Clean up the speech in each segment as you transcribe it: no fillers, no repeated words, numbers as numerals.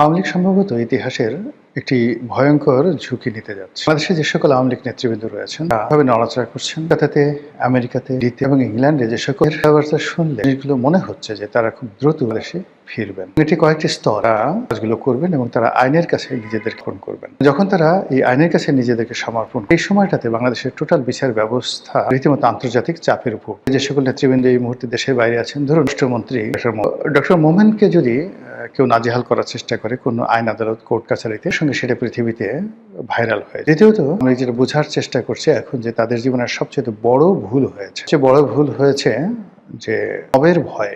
আওয়ামী লীগ সম্ভবত ইতিহাসের একটি ভয়ঙ্কর ঝুঁকি নিতে যাচ্ছে। বাংলাদেশে যে সকল আওয়ামী লীগ নেতৃবৃন্দ রয়েছেন তারা নড়াচড়া করছেন। তাতে আমেরিকাতে, এবং ইংল্যান্ডে যে সকল কথাবার্তা শুনলে যেগুলো মনে হচ্ছে যে তারা খুব দ্রুত দেশে ফিরবেন। এটি কয়েকটি স্তর কাজগুলো করবেন এবং তারা আইনের কাছে নিজেদেরকে সমর্পণ করবেন। যখন তারা এই আইনের কাছে নিজেদেরকে সমর্পণ এই সময়টাতে বাংলাদেশের টোটাল বিচার ব্যবস্থা রীতিমতো আন্তর্জাতিক চাপের উপর। যে সকল নেতৃবৃন্দ এই মুহূর্তে দেশের বাইরে আছেন, ধরুন রাষ্ট্রমন্ত্রী ডক্টর মোমেনকে যদি কেউ নাজেহাল করার চেষ্টা করে কোনো আইন আদালত কোর্ট কাছারিতে, সঙ্গে সেটা পৃথিবীতে ভাইরাল হয়। দ্বিতীয়ত আমরা যেটা বোঝার চেষ্টা করছি এখন যে তাদের জীবনের সবচেয়ে বড় ভুল হয়েছে, সবচেয়ে বড় ভুল হয়েছে যে মবের ভয়ে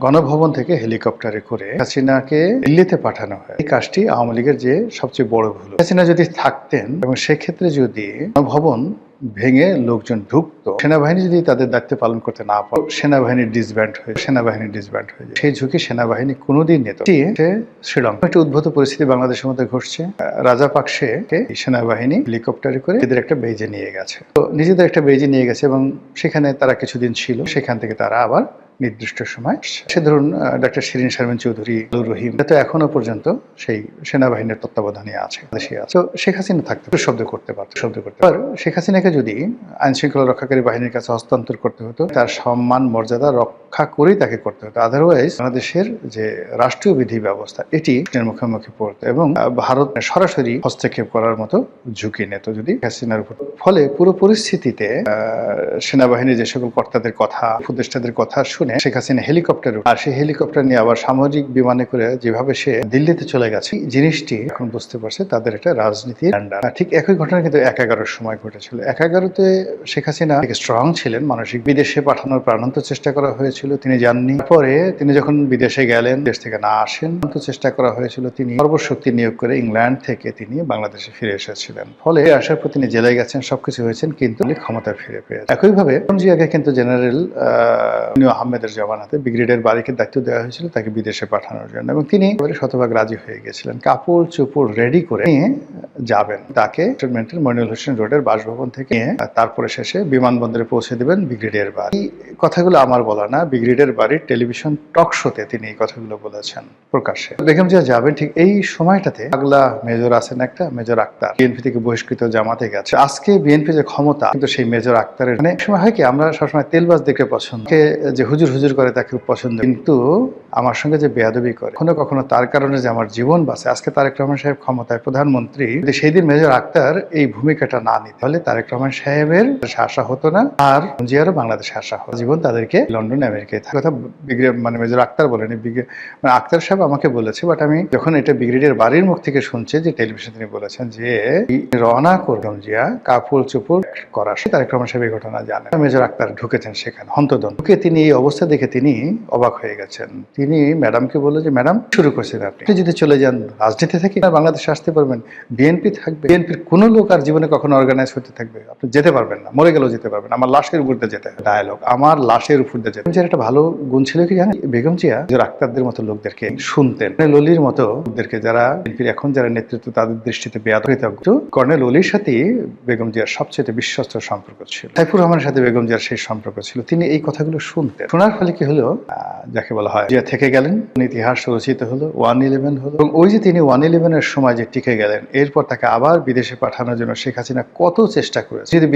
গণভবন থেকে হেলিকপ্টারে করে হাসিনাকে দিল্লিতে পাঠানো হয়। এই কাজটি আওয়ামী লীগের যে সবচেয়ে বড় ভুল। হাসিনা যদি থাকতেন এবং সেক্ষেত্রে যদি গণভবন ভেঙে লোকজন ঢুকতো, সেনাবাহিনী যদি তাদের দায়িত্ব পালন করতে না পারে, সেনাবাহিনী ডিসব্যান্ড হয়ে যায়। সেই ঝুঁকি সেনাবাহিনী কোনোদিন নিত। শ্রীলঙ্কা একটা উদ্ভূত পরিস্থিতি বাংলাদেশের মধ্যে ঘটছে। রাজাপাকসে সেনাবাহিনী হেলিকপ্টারে করে এদের একটা বেজে নিয়ে গেছে। তো নিজেদের একটা বেজে নিয়ে গেছে এবং সেখানে তারা কিছুদিন ছিল। সেখান থেকে তারা আবার নির্দিষ্ট সময় সে ধরুন ডক্টর শিরিন শারমিন চৌধুরী, রহিম তো এখনো পর্যন্ত সেই সেনাবাহিনীর তত্ত্বাবধানে আছে। তো শেখ হাসিনা থাকতে শব্দ করতে পারত। আর শেখ হাসিনাকে যদি আইন শৃঙ্খলা রক্ষাকারী বাহিনীর কাছে হস্তান্তর করতে হতো, তার সম্মান মর্যাদা রক্ষা করেই তাকে করতে হতো। আদারওয়াইজ বাংলাদেশের যে রাষ্ট্রীয় বিধি ব্যবস্থা এটি মুখোমুখি পড়তো এবং ভারত সরাসরি হস্তক্ষেপ করার মতো ঝুঁকি নিত যদি হাসিনার উপর। ফলে পুরো পরিস্থিতিতে সেনাবাহিনীর যে সকল কর্তাদের কথা, উপদেষ্টাদের কথা শুনে শেখ হাসিনা হেলিকপ্টার, আর সেই হেলিকপ্টার নিয়ে আবার সামরিক বিমানে করে যেভাবে সে দিল্লিতে চলে গেছে, জিনিসটি এখন বুঝতে পারছে তাদের একটা রাজনীতির আন্ডার। ঠিক একই ঘটনা কিন্তু ১/১১-র সময় ঘটেছিল। ১/১১-তে শেখ হাসিনা স্ট্রং ছিলেন, মানসিক বিদেশে পাঠানোর প্রাণান্ত চেষ্টা করা হয়েছিল, তিনি যাননি। পরে তিনি যখন বিদেশে গেলেন, দেশ থেকে না আসেন, চেষ্টা করা হয়েছিল, তিনি সর্বশক্তি নিয়োগ করে ইংল্যান্ড থেকে তিনি বাংলাদেশে ফিরে এসেছিলেন। ফলে আসার পর তিনি জেলায় গেছেন, সবকিছু হয়েছেন, কিন্তু ক্ষমতা ফিরে পেয়েছেন। একইভাবে জিয়াকে কিন্তু জেনারেল আহমেদের জমানাতে ব্রিগেডিয়ার বারিকের দায়িত্ব দেওয়া হয়েছিল তাকে বিদেশে পাঠানোর জন্য, এবং তিনি শতভাগ রাজি হয়ে গেছিলেন। কাপড় চোপড় রেডি করে নিয়ে যাবেন, তাকে ক্যান্টনমেন্টের মনিউল হোসেন রোডের বাসভবন থেকে তারপরে শেষে বিমানবন্দরে পৌঁছে দেবেন ব্রিগেডিয়ার বাড়ি। এই কথাগুলো আমার বলা না, ব্রিগেডিয়ার বাড়ির টেলিভিশন টক শোতে তিনি এই কথাগুলো বলেছেন প্রকাশ্যে। বেগম জিয়া যাবেন ঠিক এই সময়টাতে পাগলা মেজর আছেন একটা, মেজর আক্তার, বিএনপি থেকে বহিষ্কৃত, জামাতে গেছে। আজকে বিএনপি যে ক্ষমতা, কিন্তু সেই মেজর আক্তারের মানে সময় হয় কি, আমরা সবসময় তেলবাজ দেখে পছন্দ, যে হুজুর হুজুর করে তাকে খুব পছন্দ, কিন্তু আমার সঙ্গে যে বেয়াদবি করে কখনো কখনো তার কারণে যে আমার জীবন বাঁচে। আজকে তারেক রহমান সাহেব ক্ষমতায়, প্রধানমন্ত্রী, যদি সেই দিন মেজর আক্তার এই ভূমিকাটা না নিতে, তাহলে তারেক রহমান সাহেবের আসা হতো না, আর জিয়ারও বাংলাদেশে আসা হতো। জীবন তাদেরকে লন্ডন আমেরিকায় থাকা কথা মানে মেজর আক্তার বলেনি, মানে আক্তার সাহেব আমাকে বলেছে। বাট আমি যখন এটা ব্রিগেডিয়ার বাড়ির মুখ থেকে শুনছি, যে টেলিভিশন তিনি বলেছেন যে রওনা করলাম জিয়া কাপড় চোপড় করা, সে তারেক রহমান সাহেব এই ঘটনা জানেন। মেজর আক্তার ঢুকেছেন সেখানে হন্তদন্ত, ঢুকে তিনি এই অবস্থা দেখে তিনি অবাক হয়ে গেছেন। তিনি ম্যাডামকে বললেন যে ম্যাডাম, শুরু করছেন আপনি যদি চলে যান রাজনীতি থেকে বাংলাদেশে আসতে পারবেন, বিএনপি থাকবে, বিএনপির কোনো লোক আর জীবনে কখনো অর্গানাইজ হতে থাকবে, আপনি যেতে পারবেন না, মরে গেলেও যেতে পারবেন, আমার লাশের উপর দিয়ে যেতে। ডায়ালগ, আমার লাশের উপর দিয়ে যেতে। একটা ভালো গুণ ছিল কি জানেন, বেগম জিয়া যে আক্তারদের মতো লোকদেরকে শুনতেন, ললির মতো লোকদেরকে, যারা বিএনপির এখন যারা নেতৃত্ব, তাদের দৃষ্টিতে বেয়াদবিতজ্ঞ। কর্নেল অলির সাথে বেগম জিয়ার সবচেয়ে বিশ্বস্ত সম্পর্ক ছিল। সাইফুর রহমানের সাথে বেগম জিয়ার সেই সম্পর্ক ছিল। তিনি এই কথাগুলো শুনতেন। শোনার ফলে কি হলো, যাকে বলা হয় জিয়া থেকে গেলেন, ইতিহাস রচিত হলো, 1/11 হলো, এবং ওই যে তিনি 1/11-এর সময় যে টিকে গেলেন, এরপর তাকে আবার বিদেশে পাঠানোর জন্য শেখ হাসিনা কত চেষ্টা করেছে। যদি